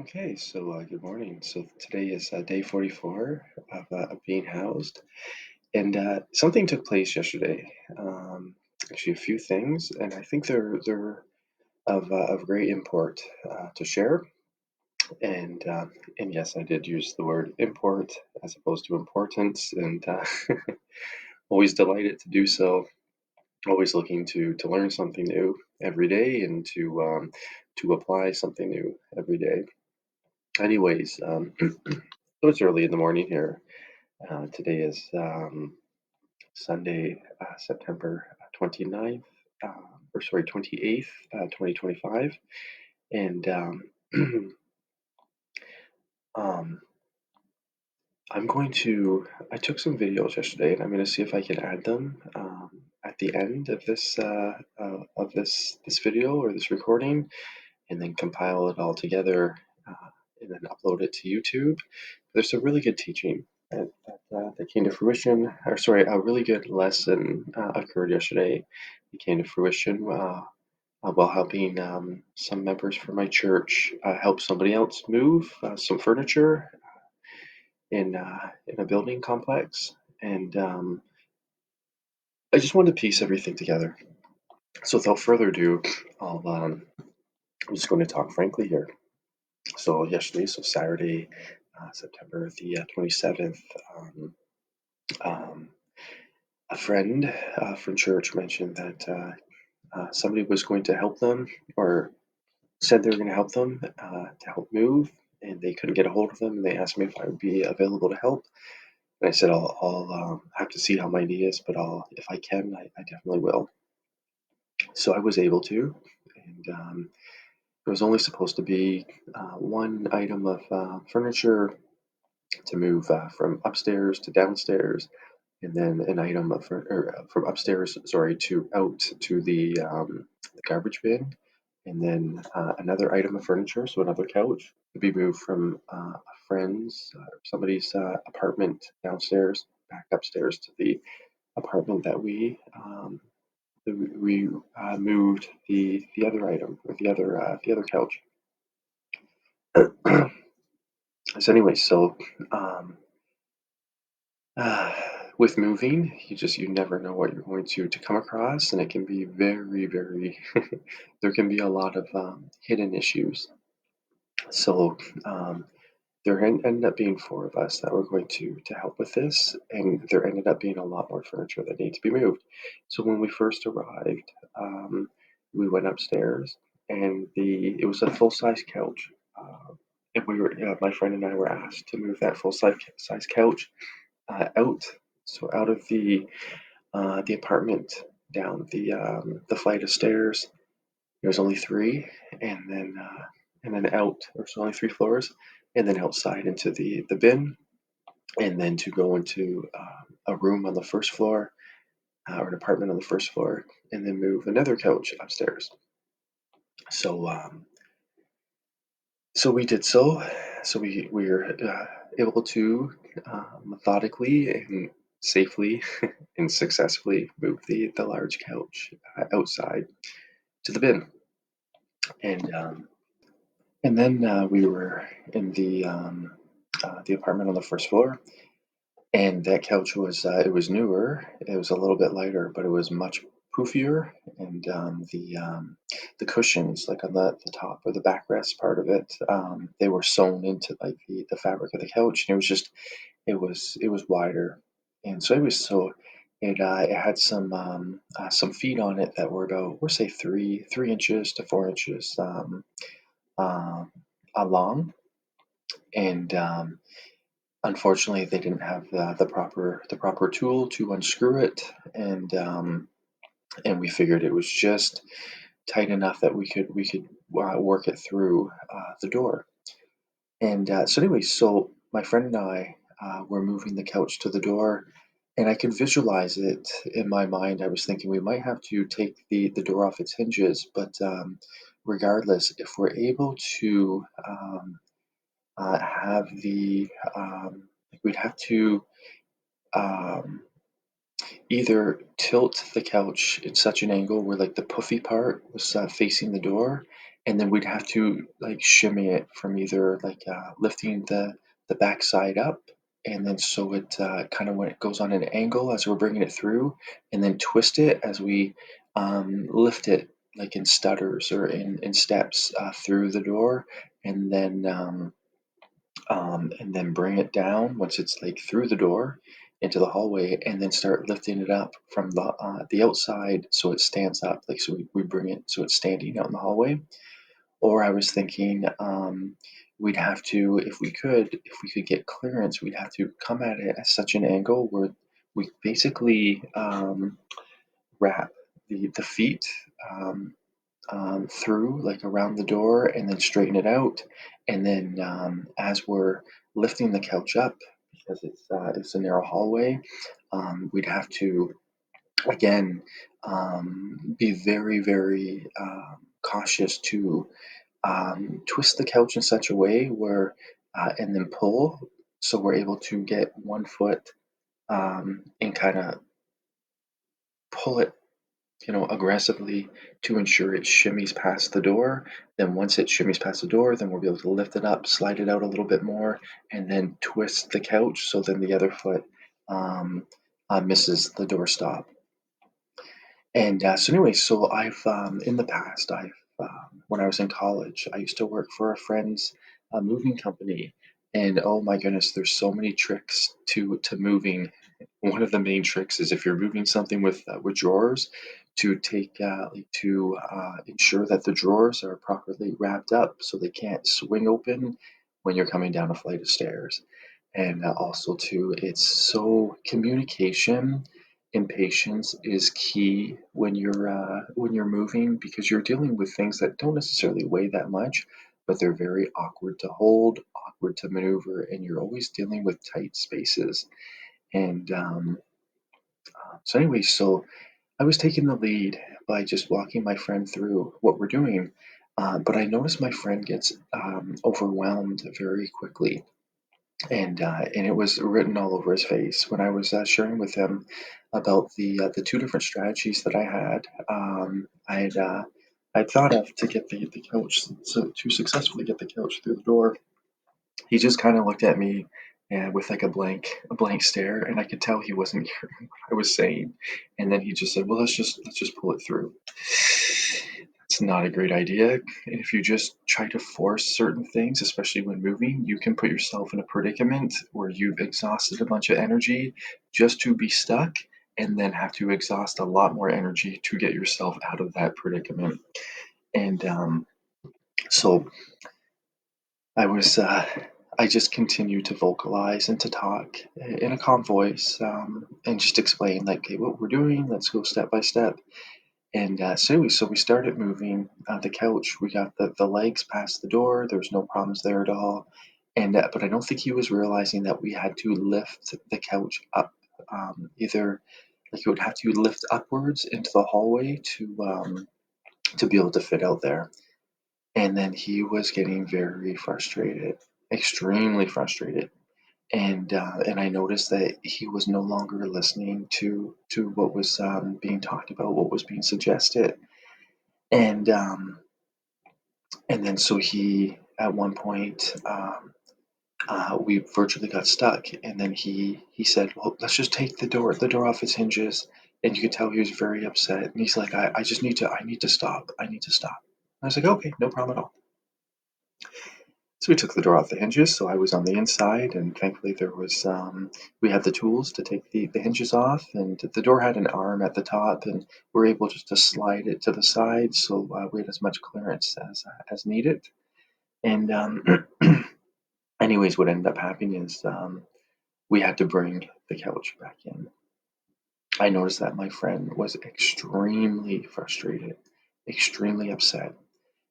Okay, so good morning. So today is day 44 of being housed, and something took place yesterday. Actually, a few things, and I think they're of great import to share. And yes, I did use the word import as opposed to importance, and always delighted to do so. Always looking to learn something new every day and to apply something new every day. Anyways, so it's early in the morning here. Today is Sunday, September 29th, or sorry, 28th, 2025. And um, I took some videos yesterday and I'm going to see if I can add them at the end of this video or this recording and then compile it all together and then upload it to YouTube. There's some really good teaching that came to fruition, or sorry, a really good lesson occurred yesterday. It came to fruition while helping some members from my church help somebody else move some furniture in a building complex, and I just wanted to piece everything together. So without further ado, I'm just going to talk frankly here. So yesterday, so Saturday, September the 27th, um, a friend from church mentioned that somebody was going to help them, or said they were going to help them to help move, and they couldn't get a hold of them. And they asked me if I would be available to help. And I said I'll have to see how my knee is, but if I can, I definitely will. So I was able to, and there was only supposed to be one item of furniture to move from upstairs to downstairs, and then an item of from upstairs, sorry, to out to the garbage bin, and then another item of furniture, so another couch, to be moved from a friend's, somebody's apartment downstairs back upstairs to the apartment that we moved the other item, or the other couch. So anyway, so um, Uh, with moving, you never know what you're going to come across, and it can be very there can be a lot of hidden issues. So there ended up being four of us that were going to help with this, and there ended up being a lot more furniture that needed to be moved. So when we first arrived, we went upstairs, and the it was a full size couch. And my friend and I were asked to move that full size couch out, so out of the apartment, down the flight of stairs. There was only three, and then out. There's only three floors, and then outside into the bin, and then to go into a room on the first floor, or an apartment on the first floor, and then move another couch upstairs. So so we did so. So we were able to methodically and safely and successfully move the large couch outside to the bin, and then we were in the apartment on the first floor, and that couch was it was newer. It was a little bit lighter, but it was much poofier, and the cushions, like on the top or the backrest part of it, they were sewn into like the fabric of the couch, and it was wider, and it had some feet on it that were about, we'll say, 3 inches to 4 inches um, long, and unfortunately they didn't have the proper tool to unscrew it, and we figured it was just tight enough that we could work it through the door. And so anyway, so my friend and I were moving the couch to the door, and I could visualize it in my mind. I was thinking we might have to take the door off its hinges, but regardless, if we're able to have like, we'd have to um, either tilt the couch in such an angle where like the puffy part was facing the door, and then we'd have to like shimmy it from either like lifting the backside up, and then so it kind of when it goes on an angle as we're bringing it through, and then twist it as we lift it like in stutters or in steps through the door, and then bring it down once it's like through the door into the hallway, and then start lifting it up from the outside so it stands up, like so we bring it so it's standing out in the hallway. Or I was thinking we'd have to, if we could get clearance, we'd have to come at it at such an angle where we basically wrap the feet um, through, like around the door, and then straighten it out. And then as we're lifting the couch up, because it's a narrow hallway, we'd have to again be very, very cautious to twist the couch in such a way where, and then pull, so we're able to get one foot and kind of pull it, aggressively to ensure it shimmies past the door. Then once it shimmies past the door, then we'll be able to lift it up, slide it out a little bit more, and then twist the couch so then the other foot um, misses the door stop. And so anyway, so I've in the past, when I was in college, I used to work for a friend's moving company, and oh my goodness, there's so many tricks to moving. One of the main tricks is if you're moving something with drawers, to take like to ensure that the drawers are properly wrapped up so they can't swing open when you're coming down a flight of stairs. And also too, it's so communication and patience is key when you're moving, because you're dealing with things that don't necessarily weigh that much, but they're very awkward to hold, awkward to maneuver, and you're always dealing with tight spaces. And so anyway, so I was taking the lead by just walking my friend through what we're doing, but I noticed my friend gets overwhelmed very quickly, and it was written all over his face when I was sharing with him about the two different strategies that I had. I'd thought of to get the couch, so to successfully get the couch through the door. He just kind of looked at me and with like a blank stare, and I could tell he wasn't hearing what I was saying. And then he just said, "Well, let's just pull it through." It's not a great idea. And if you just try to force certain things, especially when moving, you can put yourself in a predicament where you've exhausted a bunch of energy just to be stuck, and then have to exhaust a lot more energy to get yourself out of that predicament. And so I was, I just continued to vocalize and to talk in a calm voice, and just explain like, okay, what we're doing, let's go step by step. And so we started moving the couch. We got the legs past the door. There was no problems there at all. And but I don't think he was realizing that we had to lift the couch up. Either like it would have to lift upwards into the hallway to be able to fit out there. And then he was getting very frustrated, extremely frustrated. And I noticed that he was no longer listening to what was being talked about, what was being suggested. And and then so he at one point we virtually got stuck, and then he said, "Well, let's just take the door off its hinges." And you could tell he was very upset. And he's like, "I just I need to stop. I need to stop." I was like, "Okay, no problem at all." So we took the door off the hinges. So I was on the inside, and thankfully there was we had the tools to take the hinges off, and the door had an arm at the top, and we were able just to slide it to the side, so we had as much clearance as needed. And anyways, what ended up happening is we had to bring the couch back in. I noticed that my friend was extremely frustrated, extremely upset.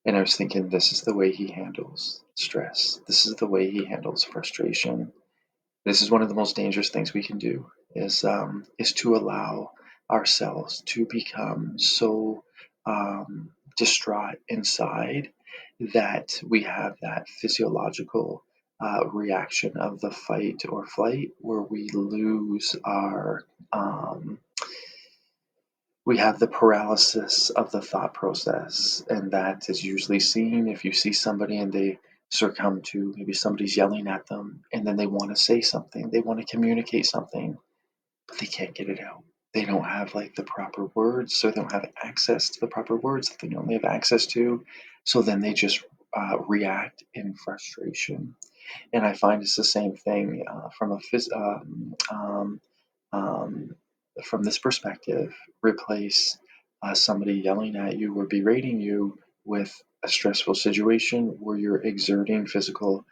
And I was thinking, this is the way he handles stress. This is the way he handles frustration. This is one of the most dangerous things we can do is to allow ourselves to become so distraught inside that we have that physiological reaction of the fight or flight, where we lose our um, We have the paralysis of the thought process, and that is usually seen if you see somebody and they succumb to maybe somebody's yelling at them and then they want to say something, they want to communicate something, but they can't get it out. They don't have like the proper words, so they don't have access to the proper words that they normally have access to. So then they just react in frustration. And I find it's the same thing um, from this perspective. Replace somebody yelling at you or berating you with a stressful situation where you're exerting physical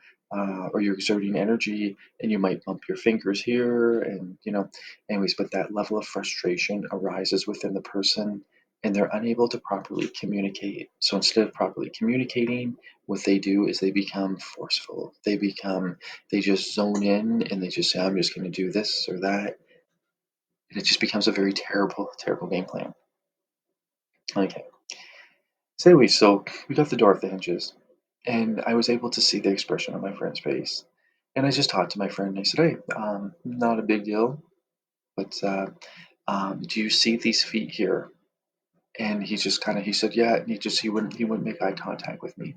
or you're exerting energy and you might bump your fingers here and anyways, but that level of frustration arises within the person and they're unable to properly communicate. So instead of properly communicating, what they do is they become forceful. They just zone in and they just say, I'm just going to do this or that. And it just becomes a very terrible, terrible game plan. Okay. So anyway, so we got the door off the hinges, and I was able to see the expression on my friend's face. And I just talked to my friend and I said, hey, not a big deal, but do you see these feet here? And he just he said, yeah, and he wouldn't make eye contact with me.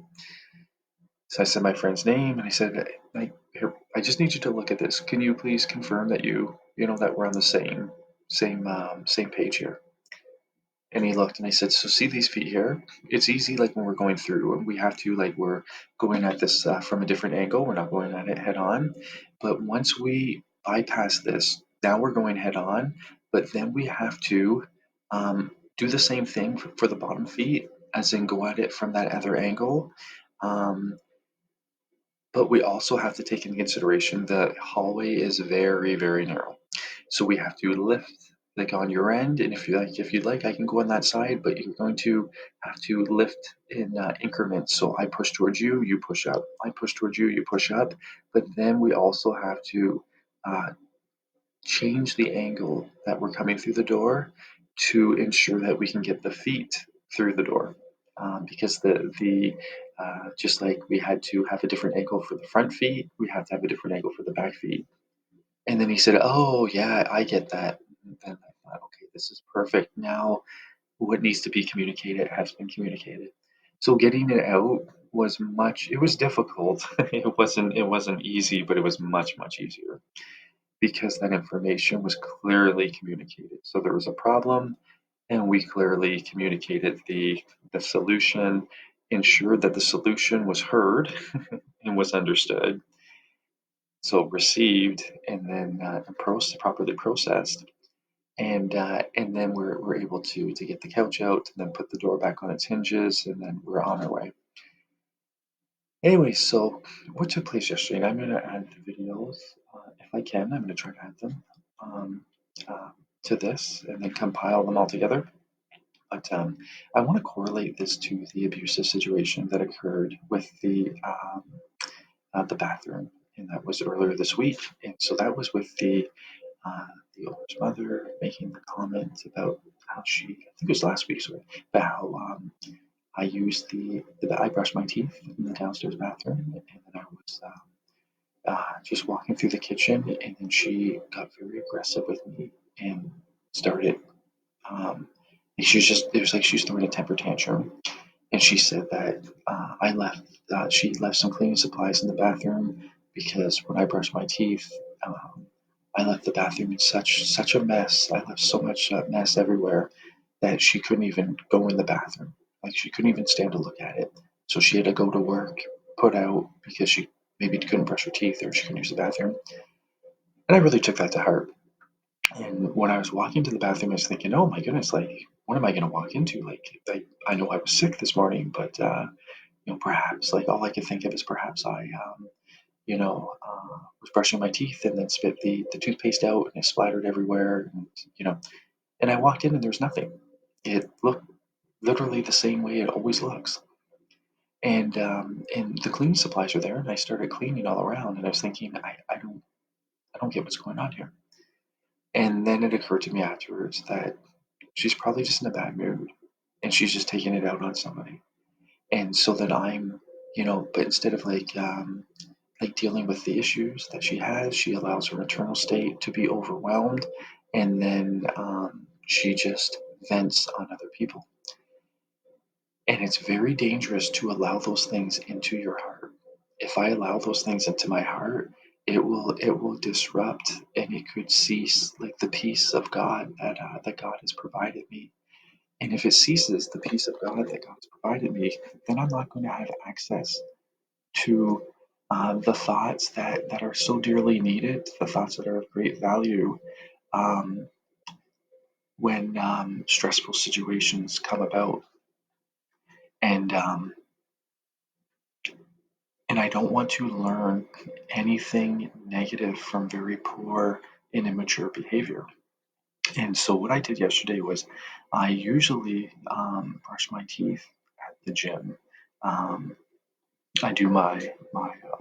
So I said my friend's name and I said, here, I just need you to look at this. Can you please confirm that that we're on the same page here? And he looked and I said, so see these feet here? It's easy like when we're going through and we have to like we're going at this from a different angle. We're not going at it head on. But once we bypass this, now we're going head on. But then we have to do the same thing for the bottom feet, as in go at it from that other angle. Um, but we also have to take into consideration the hallway is very, very narrow. So we have to lift like on your end, and if you'd like, I can go on that side, but you're going to have to lift in increments. So I push towards you, you push up. I push towards you, you push up. But then we also have to uh, change the angle that we're coming through the door to ensure that we can get the feet through the door. Because the just like we had to have a different angle for the front feet, we have to have a different angle for the back feet. And then he said, "Oh yeah, I get that." And then I thought, okay, this is perfect. Now what needs to be communicated has been communicated. So getting it out it was difficult. It wasn't easy, but it was much, much easier because that information was clearly communicated. So there was a problem, and we clearly communicated the solution, ensured that the solution was heard and was understood, so received, and then properly processed. And then we're able to get the couch out and then put the door back on its hinges, and then we're on our way. Anyway, so what took place yesterday? And I'm going to add the videos if I can. I'm going to try to add them um, uh, to this and then compile them all together. But I want to correlate this to the abusive situation that occurred with the bathroom, and that was earlier this week. And so that was with the owner's mother making the comment about how I think it was last week, sorry, about how I used I brushed my teeth in the downstairs bathroom, and then I was just walking through the kitchen, and then she got very aggressive with me and started. Um, it was like she was throwing a temper tantrum, and she said that she left some cleaning supplies in the bathroom because when I brushed my teeth, I left the bathroom in such a mess. I left so much mess everywhere that she couldn't even go in the bathroom. Like she couldn't even stand to look at it. So she had to go to work, put out because she maybe couldn't brush her teeth or she couldn't use the bathroom. And I really took that to heart. And when I was walking to the bathroom, I was thinking, oh my goodness, like, what am I going to walk into? Like, I know I was sick this morning, but, perhaps, like, all I could think of is perhaps was brushing my teeth and then spit the toothpaste out and it splattered everywhere. And I walked in and there was nothing. It looked literally the same way it always looks. And the cleaning supplies are there, and I started cleaning all around, and I was thinking, I don't get what's going on here. And then it occurred to me afterwards that she's probably just in a bad mood and she's just taking it out on somebody. And so then but instead of like dealing with the issues that she has, she allows her maternal state to be overwhelmed, and then she just vents on other people. And it's very dangerous to allow those things into your heart. If I allow those things into my heart, it will disrupt, and it could cease like the peace of God that God has provided me. And if it ceases the peace of God that God has provided me, then I'm not going to have access to the thoughts that are so dearly needed, the thoughts that are of great value um, when stressful situations come about. And and I don't want to learn anything negative from very poor and immature behavior. And so what I did yesterday was I usually brush my teeth at the gym. Um, I do my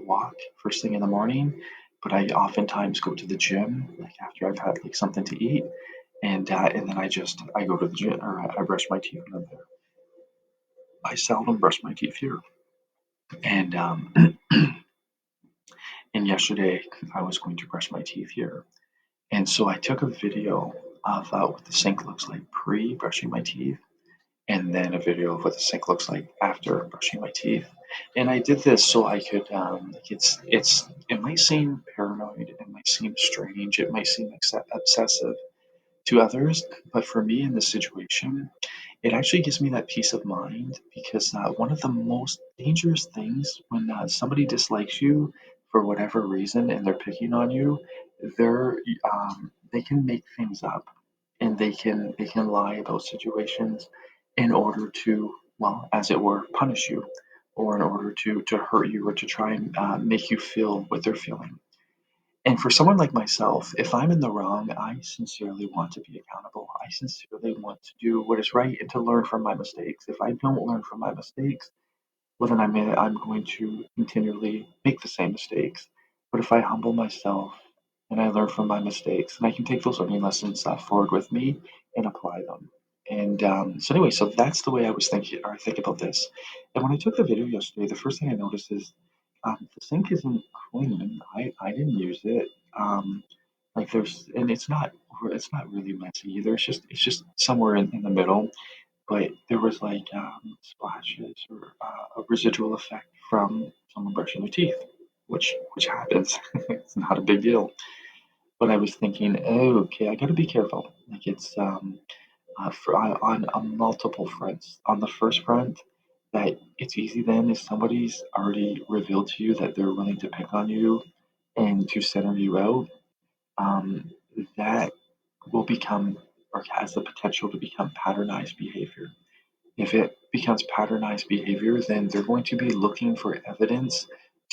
walk first thing in the morning, but I oftentimes go to the gym like after I've had like something to eat, and then I go to the gym or I brush my teeth when I'm there. I seldom brush my teeth here, and and yesterday I was going to brush my teeth here, and so I took a video of what the sink looks like pre brushing my teeth, and then a video of what the sink looks like after brushing my teeth. And I did this so I could. Like it might seem paranoid, it might seem strange, it might seem obsessive to others, but for me in this situation, it actually gives me that peace of mind because one of the most dangerous things when somebody dislikes you for whatever reason and they're picking on you, they can make things up and they can lie about situations in order to, well, as it were, punish you, or in order to hurt you or to try and make you feel what they're feeling. And for someone like myself, if I'm in the wrong, I sincerely want to be accountable. I sincerely want to do what is right and to learn from my mistakes. If I don't learn from my mistakes, well, then I'm going to continually make the same mistakes. But if I humble myself and I learn from my mistakes, and I can take those learning lessons forward with me and apply them. And so anyway, so that's the way I was thinking, or I think about this. And when I took the video yesterday, the first thing I noticed is the sink isn't clean. I didn't use it. Like there's, and it's not really messy either. It's just somewhere in the middle, but there was like splashes or a residual effect from someone brushing their teeth, which happens. It's not a big deal. But I was thinking, oh, okay, I got to be careful. Like it's on multiple fronts. On the first front, that it's easy then if somebody's already revealed to you that they're willing to pick on you and to center you out, um, that will become or has the potential to become patternized behavior. If it becomes patternized behavior, then they're going to be looking for evidence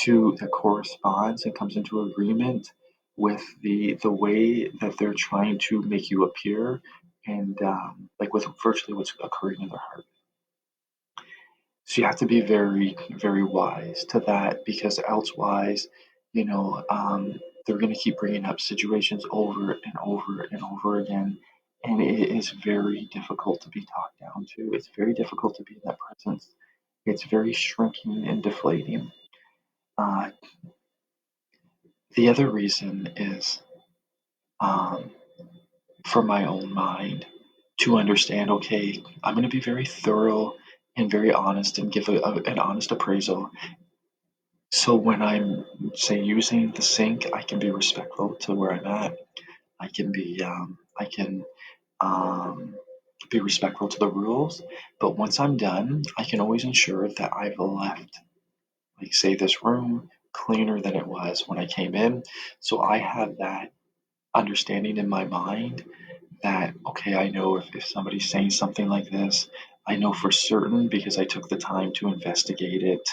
that corresponds and comes into agreement with the way that they're trying to make you appear, and like with virtually what's occurring in their heart. So you have to be very, very wise to that because elsewise, you know, they're going to keep bringing up situations over and over and over again. And it is very difficult to be talked down to. It's very difficult to be in that presence. It's very shrinking and deflating. Uh, the other reason is um, for my own mind to understand, okay, I'm going to be very thorough and very honest and give an honest appraisal. So when I'm, say, using the sink, I can be respectful to where I'm at. I can be respectful to the rules. But once I'm done, I can always ensure that I've left, like, say, this room cleaner than it was when I came in. So I have that understanding in my mind that, okay, I know if somebody's saying something like this, I know for certain because I took the time to investigate it.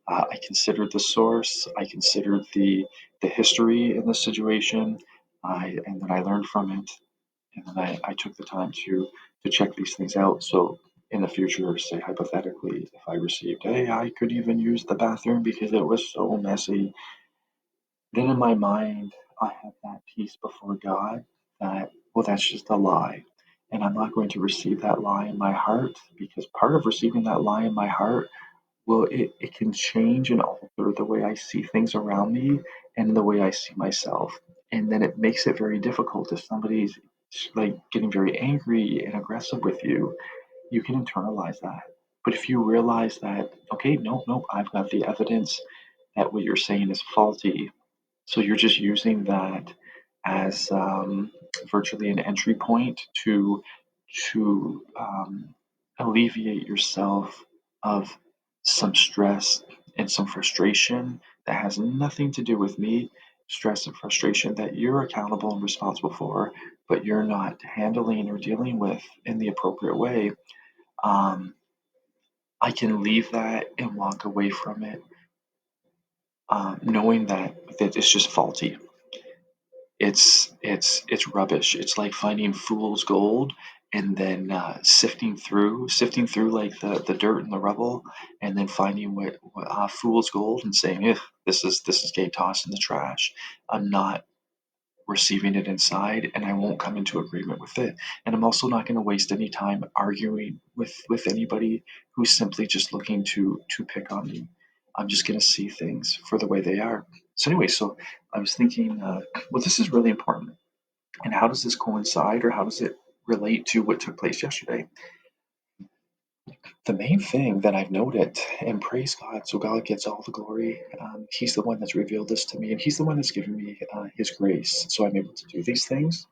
I considered the source, I considered the history in the situation, and then I learned from it, and then I took the time to check these things out. So in the future, say hypothetically, if I received, hey, I could even use the bathroom because it was so messy, then in my mind, I have that peace before God that, well, that's just a lie. And I'm not going to receive that lie in my heart because part of receiving that lie in my heart, well, it can change and alter the way I see things around me and the way I see myself. And then it makes it very difficult if somebody's like getting very angry and aggressive with you, you can internalize that. But if you realize that, okay, no, no, I've got the evidence that what you're saying is faulty, so you're just using that as virtually an entry point to alleviate yourself of some stress and some frustration that has nothing to do with me. Stress and frustration that you're accountable and responsible for, but you're not handling or dealing with in the appropriate way. Um, I can leave that and walk away from it, knowing that it's just faulty. It's rubbish. It's like finding fool's gold and then sifting through like the dirt and the rubble, and then finding what fool's gold and saying, "If this is getting tossed in the trash. I'm not receiving it inside, and I won't come into agreement with it. And I'm also not going to waste any time arguing with anybody who's simply just looking to pick on me. I'm just going to see things for the way they are." So anyway, so I was thinking, well, this is really important. And how does this coincide, or how does it relate to what took place yesterday? The main thing that I've noted, and praise God, so God gets all the glory. He's the one that's revealed this to me, and He's the one that's given me His grace, so I'm able to do these things.